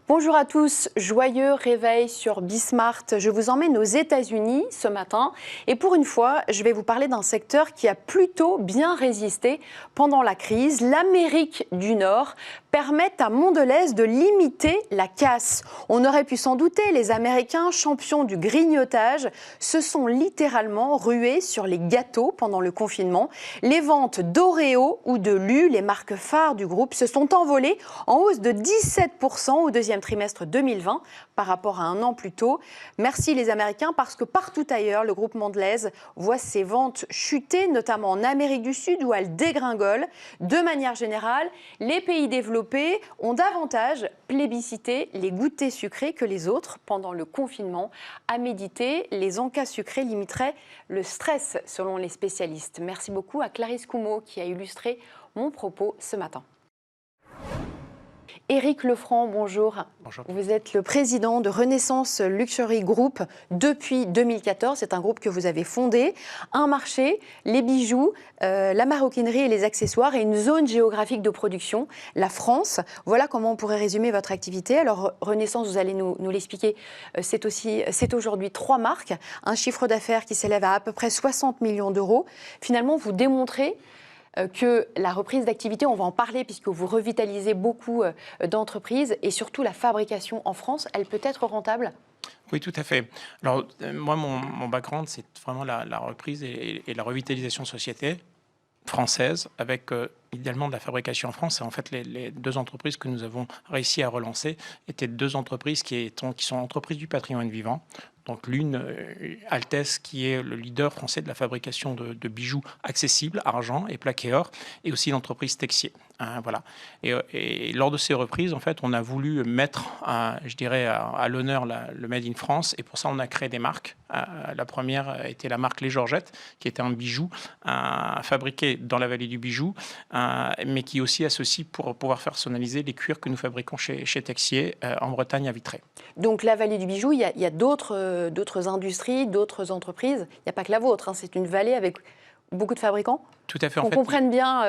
Bonjour à tous, joyeux réveil sur Bismart. Je vous emmène aux États-Unis ce matin et pour une fois, je vais vous parler d'un secteur qui a plutôt bien résisté pendant la crise. L'Amérique du Nord permet à Mondelez de limiter la casse. On aurait pu s'en douter, les Américains, champions du grignotage, se sont littéralement rués sur les gâteaux pendant le confinement. Les ventes d'Oreo ou de Lu, les marques phares du groupe, se sont envolées en hausse de 17% au deuxième trimestre 2020 par rapport à un an plus tôt. Merci les Américains parce que partout ailleurs, le groupe Mondelez voit ses ventes chuter, notamment en Amérique du Sud où elles dégringolent. De manière générale, les pays développés ont davantage plébiscité les goûters sucrés que les autres pendant le confinement. À méditer, les encas sucrés limiteraient le stress selon les spécialistes. Merci beaucoup à Clarisse Coumeau qui a illustré mon propos ce matin. Éric Lefranc, bonjour. Bonjour. Vous êtes le président de Renaissance Luxury Group depuis 2014. C'est un groupe que vous avez fondé. Un marché, les bijoux, la maroquinerie et les accessoires et une zone géographique de production, la France. Voilà comment on pourrait résumer votre activité. Alors Renaissance, vous allez nous l'expliquer, c'est aujourd'hui 3 marques, un chiffre d'affaires qui s'élève à peu près 60 millions d'euros. Finalement, vous démontrez que la reprise d'activité, on va en parler puisque vous revitalisez beaucoup d'entreprises et surtout la fabrication en France, elle peut être rentable ? Oui, tout à fait. Alors, moi, mon background, c'est vraiment la reprise et la revitalisation de société française avec idéalement de la fabrication en France. Et en fait, les deux entreprises que nous avons réussi à relancer étaient deux entreprises qui sont entreprises du patrimoine vivant. Donc l'une, Altesse, qui est le leader français de la fabrication de bijoux accessibles, argent et plaqué or, et aussi l'entreprise Texier. Voilà. Et lors de ces reprises, en fait, on a voulu mettre, je dirais, à l'honneur le Made in France, et pour ça, on a créé des marques. La première était la marque Les Georgettes, qui était un bijou fabriqué dans la vallée du bijou, mais qui aussi associe pour pouvoir personnaliser les cuirs que nous fabriquons chez Texier en Bretagne à Vitré. Donc la vallée du bijou, il y a d'autres industries, d'autres entreprises. Il n'y a pas que la vôtre, hein, c'est une vallée avec beaucoup de fabricants. Tout à fait. On comprenne bien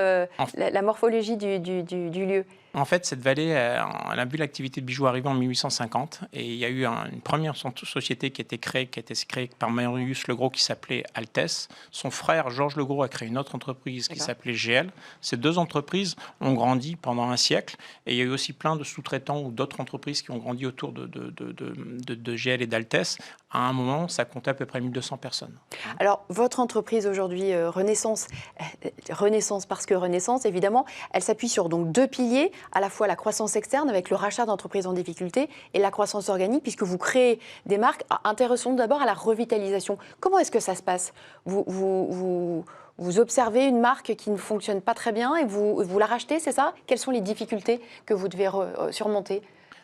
la morphologie du lieu. En fait, cette vallée, elle a vu l'activité de bijoux arriver en 1850 et il y a eu une première société qui a été créée par Marius Legros qui s'appelait Altesse. Son frère, Georges Legros, a créé une autre entreprise qui s'appelait GL. Ces deux entreprises ont grandi pendant un siècle et il y a eu aussi plein de sous-traitants ou d'autres entreprises qui ont grandi autour de GL et d'Altesse. À un moment, ça comptait à peu près 1200 personnes. Alors, votre entreprise aujourd'hui, Renaissance parce que Renaissance, évidemment, elle s'appuie sur donc 2 piliers, à la fois la croissance externe avec le rachat d'entreprises en difficulté et la croissance organique, puisque vous créez des marques. Intéressons-nous d'abord à la revitalisation. Comment est-ce que ça se passe ? Vous observez une marque qui ne fonctionne pas très bien et vous la rachetez, c'est ça ? Quelles sont les difficultés que vous devez surmonter ?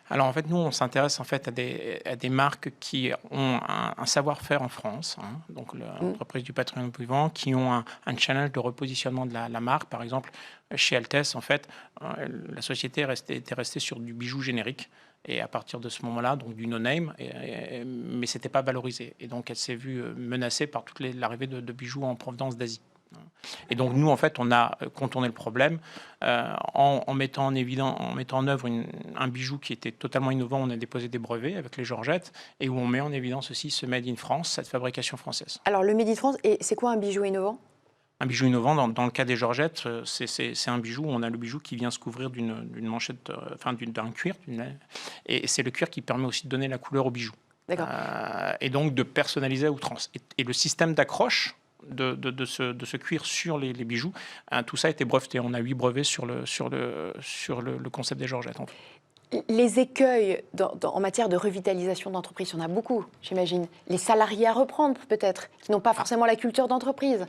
Alors en fait, nous, on s'intéresse en fait à des marques qui ont un savoir-faire en France, donc l'entreprise du patrimoine vivant, qui ont un challenge de repositionnement de la marque. Par exemple, chez Altesse, en fait, la société était restée sur du bijou générique. Et à partir de ce moment-là, donc du no-name, mais ce n'était pas valorisé. Et donc elle s'est vue menacée par toute l'arrivée de bijoux en provenance d'Asie. Et donc nous, en fait, on a contourné le problème en mettant en œuvre un bijou qui était totalement innovant. On a déposé des brevets avec les Georgettes et où on met en évidence aussi ce Made in France, cette fabrication française. Alors le Made in France, c'est quoi un bijou innovant ? Un bijou innovant, dans le cas des Georgettes, c'est un bijou où on a le bijou qui vient se couvrir d'une manchette, d'un cuir. Et c'est le cuir qui permet aussi de donner la couleur au bijou. D'accord. Et donc de personnaliser à outrance. Et le système d'accroche de ce cuir sur les bijoux, tout ça a été breveté. On a 8 brevets sur le concept des Georgettes. En fait. Les écueils en matière de revitalisation d'entreprise, il y en a beaucoup, j'imagine. Les salariés à reprendre, peut-être, qui n'ont pas forcément la culture d'entreprise.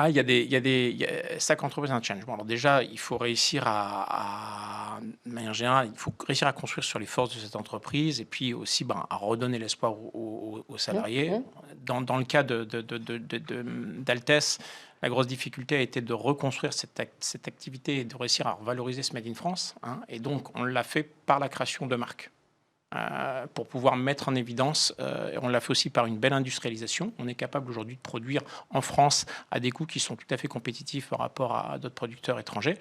Il y a chaque entreprise un challenge. Bon, alors déjà, il faut réussir de manière générale, il faut réussir à construire sur les forces de cette entreprise et puis aussi à redonner l'espoir aux salariés. Dans le cas d'Altesse, la grosse difficulté a été de reconstruire cette activité et de réussir à revaloriser ce Made in France. Et donc, on l'a fait par la création de marques. pour pouvoir mettre en évidence, on l'a fait aussi par une belle industrialisation. On est capable aujourd'hui de produire en France à des coûts qui sont tout à fait compétitifs par rapport à d'autres producteurs étrangers.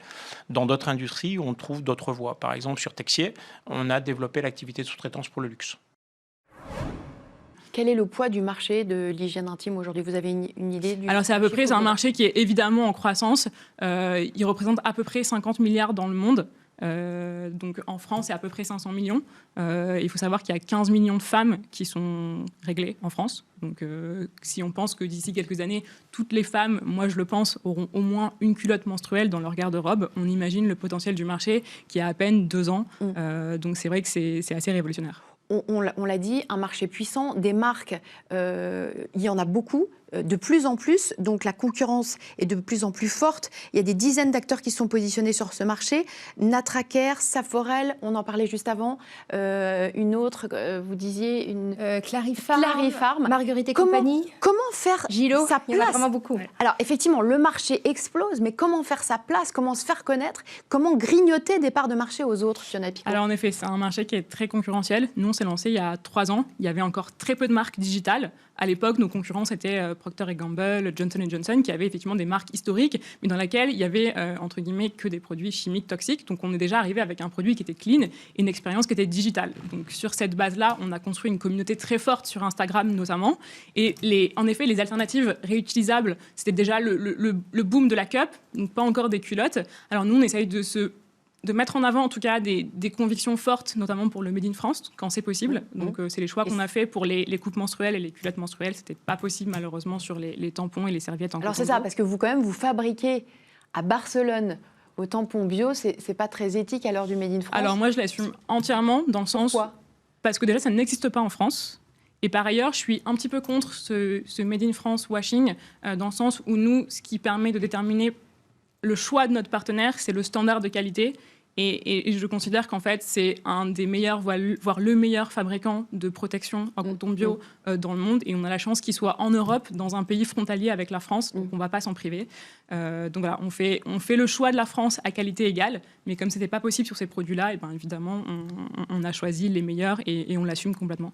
Dans d'autres industries, on trouve d'autres voies. Par exemple, sur Texier, on a développé l'activité de sous-traitance pour le luxe. Quel est le poids du marché de l'hygiène intime aujourd'hui? Vous avez une idée du... Alors c'est à peu près, c'est un marché qui est évidemment en croissance. Il représente à peu près 50 milliards dans le monde. Donc en France, c'est à peu près 500 millions. Il faut savoir qu'il y a 15 millions de femmes qui sont réglées en France. Donc si on pense que d'ici quelques années, toutes les femmes, moi je le pense, auront au moins une culotte menstruelle dans leur garde-robe, on imagine le potentiel du marché qui a à peine 2 ans. Donc c'est vrai que c'est assez révolutionnaire. On l'a dit, un marché puissant, des marques, il y en a beaucoup, de plus en plus, donc la concurrence est de plus en plus forte. Il y a des dizaines d'acteurs qui sont positionnés sur ce marché. Natraker, Saforel, on en parlait juste avant, une autre, vous disiez, une... Clarifarm, Marguerite et compagnie. Comment faire Gilo, sa place? il y en a vraiment beaucoup. Alors effectivement, le marché explose, mais comment faire sa place? Comment se faire connaître? Comment grignoter des parts de marché aux autres, Fiona Picot? Alors en effet, c'est un marché qui est très concurrentiel. Nous, on s'est lancé il y a 3 ans. Il y avait encore très peu de marques digitales. À l'époque, nos concurrents, c'était Procter & Gamble, Johnson & Johnson, qui avaient effectivement des marques historiques, mais dans lesquelles il y avait, entre guillemets, que des produits chimiques toxiques. Donc on est déjà arrivé avec un produit qui était clean et une expérience qui était digitale. Donc sur cette base-là, on a construit une communauté très forte sur Instagram notamment. Et en effet, les alternatives réutilisables, c'était déjà le boom de la cup, donc pas encore des culottes. Alors nous, on essaye de mettre en avant en tout cas des convictions fortes, notamment pour le Made in France, quand c'est possible. Donc c'est les choix qu'on a fait pour les coupes menstruelles et les culottes menstruelles. C'était pas possible malheureusement sur les tampons et les serviettes en coton. Alors c'est ça, parce que vous quand même, vous fabriquez à Barcelone au tampon bio, c'est pas très éthique à l'heure du Made in France. Alors moi je l'assume entièrement dans le sens... Pourquoi? Parce que déjà ça n'existe pas en France. Et par ailleurs, je suis un petit peu contre ce Made in France washing, dans le sens où nous, ce qui permet de déterminer le choix de notre partenaire, c'est le standard de qualité. Et je considère qu'en fait, c'est un des meilleurs, voire le meilleur fabricant de protection en coton bio dans le monde. Et on a la chance qu'il soit en Europe, dans un pays frontalier avec la France. Donc, on ne va pas s'en priver. Donc, voilà, on fait le choix de la France à qualité égale. Mais comme ce n'était pas possible sur ces produits-là, et bien, évidemment, on a choisi les meilleurs et on l'assume complètement.